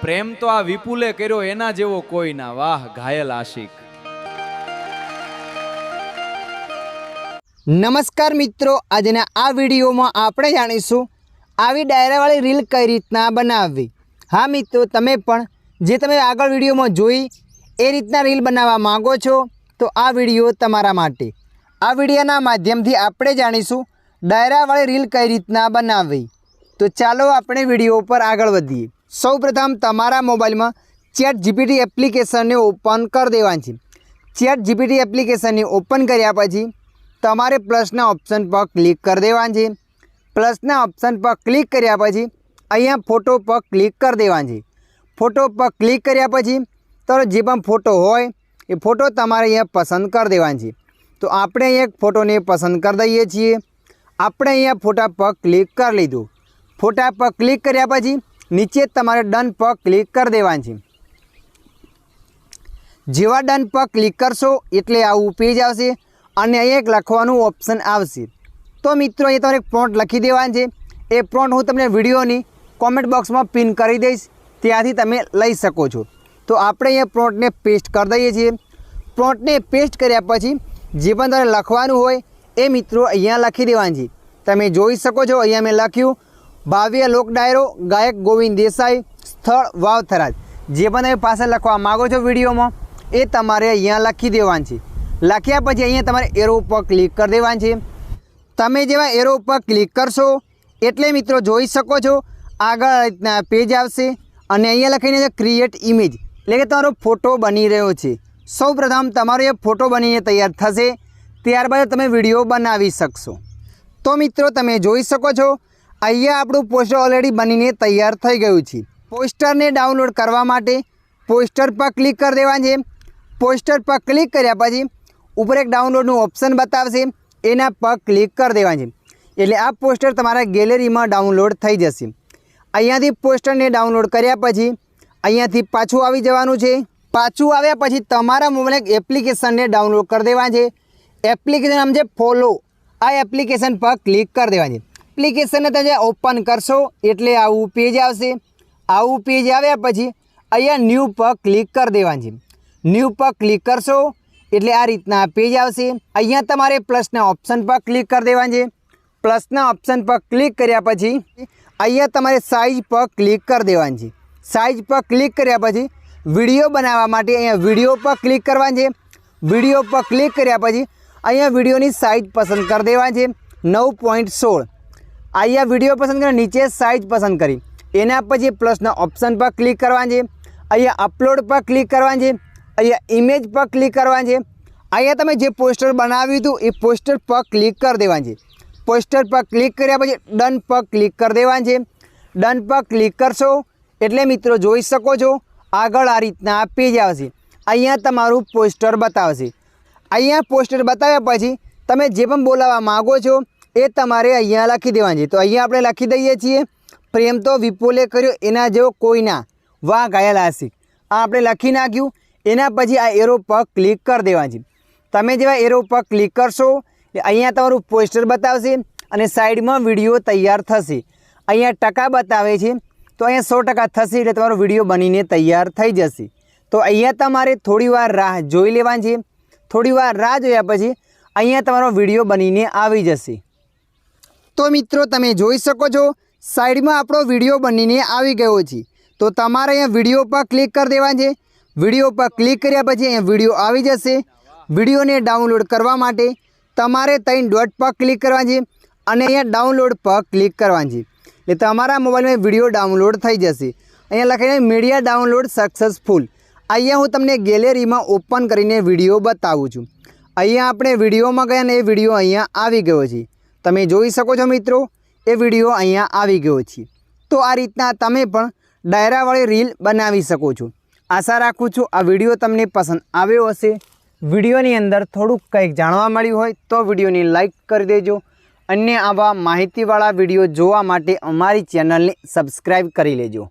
પ્રેમ તો આ વિપુલે કર્યો એના જેવો કોઈ ના. વાહ ઘાયલ આશિક. નમસ્કાર મિત્રો, આજના આ વિડીયોમાં આપણે જાણીશું આવી ડાયરાવાળી રીલ કઈ રીતના બનાવવી. હા મિત્રો, તમે પણ જે તમે આગળ વિડીયોમાં જોઈ એ રીતના રીલ બનાવવા માંગો છો તો આ વિડીયો તમારા માટે. આ વિડીયોના માધ્યમથી આપણે જાણીશું ડાયરાવાળી રીલ કઈ રીતના બનાવવી. તો ચાલો આપણે વિડીયો પર આગળ વધીએ. સૌપ્રથમ તમારા મોબાઈલમાં ChatGPT એપ્લિકેશનને ઓપન કરી દેવાની છે. ChatGPT એપ્લિકેશનને ઓપન કર્યા પછી તમારે પ્લસના ઓપ્શન પર ક્લિક કરી દેવાનું છે. પ્લસના ઓપ્શન પર ક્લિક કર્યા પછી અહીંયા ફોટો પર ક્લિક કરી દેવાનું છે. ફોટો પર ક્લિક કર્યા પછી તમારો જે પણ ફોટો હોય એ ફોટો તમારે અહીંયા પસંદ કરી દેવાનો છે. તો આપણે અહીંયા એક ફોટોને પસંદ કરી દઈએ છીએ. આપણે અહીંયા ફોટા પર ક્લિક કરી લીધું. ફોટા પર ક્લિક કર્યા પછી નીચે તમારે ડન પર ક્લિક કરી દેવાનું છે. જેવા ડન પર ક્લિક કરશો એટલે આવું પેજ આવશે અને અહીંયા એક લખવાનું ઓપ્શન આવશે. તો મિત્રો અહીંયા તમારે એક પ્રોમ્પ્ટ લખી દેવાનું છે. એ પ્રોમ્પ્ટ હું તમને વિડીયોની કોમેન્ટ બોક્સમાં પિન કરી દઈશ, ત્યાંથી તમે લઈ શકો છો. તો આપણે અહીંયા પ્રોમ્પ્ટને પેસ્ટ કરી દઈએ છીએ. પ્રોમ્પ્ટને પેસ્ટ કર્યા પછી જે પણ તમારે લખવાનું હોય એ મિત્રો અહીંયા લખી દેવાનું છે. તમે જોઈ શકો છો અહીંયા મેં લખ્યું ભાવ્ય લોક ડાયરો, ગાયક ગોવિંદ દેસાઈ, સ્થળ વાવ થરાદ. જે પણ તમે પાસે લખવા માગો છો વિડીયોમાં એ તમારે અહીંયા લખી દેવાનું છે. લખ્યા પછી અહીંયા તમારે એરો ઉપર ક્લિક કરી દેવાનું છે. તમે જેવા એરો ઉપર ક્લિક કરશો એટલે મિત્રો જોઈ શકો છો આગળ રીતના પેજ આવશે અને અહીંયા લખીને છે ક્રિએટ ઇમેજ, એટલે કે તમારો ફોટો બની રહ્યો છે. સૌપ્રથમ તમારો એ ફોટો બનીને તૈયાર થશે, ત્યારબાદ તમે વિડીયો બનાવી શકશો. તો મિત્રો તમે જોઈ શકો છો અહીંયા આપણું પોસ્ટર ઓલરેડી બનીને તૈયાર થઈ ગયું છે. પોસ્ટરને ડાઉનલોડ કરવા માટે પોસ્ટર પર ક્લિક કરી દેવાનું છે. પોસ્ટર પર ક્લિક કર્યા પછી ઉપર એક ડાઉનલોડનું ઓપ્શન બતાવશે, એના પર ક્લિક કરી દેવાનું છે. એટલે આ પોસ્ટર તમારા ગેલેરીમાં ડાઉનલોડ થઈ જશે. અહીંયાથી પોસ્ટરને ડાઉનલોડ કર્યા પછી અહીંયાથી પાછું આવી જવાનું છે. પાછું આવ્યા પછી તમારા મોબાઈલ એક એપ્લિકેશનને ડાઉનલોડ કરી દેવાનું છે. એપ્લિકેશન નામ છે ફોલો. આ એપ્લિકેશન પર ક્લિક કરી દેવાનું છે. એપ્લિકેશનને તમે ઓપન કરશો એટલે આવું પેજ આવશે. આવું પેજ આવ્યા પછી અહીંયા ન્યૂ પર ક્લિક કરી દેવાનું છે. ન્યૂ પર ક્લિક કરશો એટલે આ રીતના પેજ આવશે. અહીંયા તમારે પ્લસના ઓપ્શન પર ક્લિક કરી દેવાનું છે. પ્લસના ઓપ્શન પર ક્લિક કર્યા પછી અહીંયા તમારે સાઇઝ પર ક્લિક કરી દેવાનું છે. સાઇઝ પર ક્લિક કર્યા પછી વિડીયો બનાવવા માટે અહીંયા વિડીયો પર ક્લિક કરવાનું છે. વિડીયો પર ક્લિક કર્યા પછી અહીંયા વિડીયોની સાઇઝ પસંદ કરી દેવાની છે 9.16. અહીંયા વિડીયો પસંદ કરી નીચે સાઇઝ પસંદ કરી એના પછી પ્લસના ઓપ્શન પર ક્લિક કરવાનું છે. અહીંયા અપલોડ પર ક્લિક કરવાનું છે. અહીંયા ઇમેજ પર ક્લિક કરવાનું છે. અહીંયા તમે જે પોસ્ટર બનાવ્યું હતું એ પોસ્ટર પર ક્લિક કરી દેવાનું છે. પોસ્ટર પર ક્લિક કર્યા પછી ડન પર ક્લિક કરી દેવાનું છે. ડન પર ક્લિક કરશો એટલે મિત્રો જોઈ શકો છો આગળ આ રીતના પેજ આવશે. અહીંયા તમારું પોસ્ટર બતાવશે. અહીંયા પોસ્ટર બતાવ્યા પછી તમે જે પણ બોલાવવા માગો છો એ તમારે અહીંયા લખી દેવાનું છે. તો અહીંયા આપણે લખી દઈએ છીએ પ્રેમ તો વિપુલે કર્યો એના જેવો કોઈ ના, વાહ ઘાયલ આશિક. આ આપણે લખી નાખ્યું. એના પછી આ એરો પર ક્લિક કરી દેવાનું છે. તમે જેવા એરો પર ક્લિક કરશો અહીંયા તમારું પોસ્ટર બતાવશે અને સાઈડમાં વિડીયો તૈયાર થશે. અહીંયા ટકા બતાવે છે તો અહીંયા 100% થશે એટલે તમારો વિડીયો બનીને તૈયાર થઈ જશે. તો અહીંયા તમારે થોડીવાર રાહ જોઈ લેવાની છે. થોડીવાર રાહ જોયા પછી અહીંયા તમારો વિડીયો બનીને આવી જશે. તો મિત્રો તમે જોઈ શકો છો સાઈડમાં આપણો વિડીયો બનીને આવી ગયો છે. તો તમારે અહીંયા વિડીયો પર ક્લિક કરી દેવાનું છે. વિડીયો પર ક્લિક કર્યા પછી અહીંયા વિડીયો આવી જશે. વિડીયોને ડાઉનલોડ કરવા માટે તમારે 3 ડોટ પર ક્લિક કરવાનું છે અને અહીંયા ડાઉનલોડ પર ક્લિક કરવાનું છે. એટલે તમારા મોબાઈલમાં વિડીયો ડાઉનલોડ થઈ જશે. અહીંયા લખાઈને મીડિયા ડાઉનલોડ સક્સેસફુલ. અહીંયા હું તમને ગેલેરીમાં ઓપન કરીને વિડીયો બતાવું છું. અહીંયા આપણે વિડીયોમાં ગયા અને એ વિડીયો અહીંયા આવી ગયો છે. તમે જોઈ શકો છો મિત્રો એ વિડીયો અહીંયા આવી ગયો છે. તો આ રીતના તમે પણ ડાયરાવાળી રીલ બનાવી શકો છો. આશા રાખું છું આ વિડીયો તમને પસંદ આવ્યો હશે. વિડીયોની અંદર થોડુંક કંઈક જાણવા મળ્યું હોય તો વિડીયોને લાઈક કરી દેજો. અન્ય આવા માહિતીવાળા વિડીયો જોવા માટે અમારી ચેનલને સબસ્ક્રાઈબ કરી લેજો.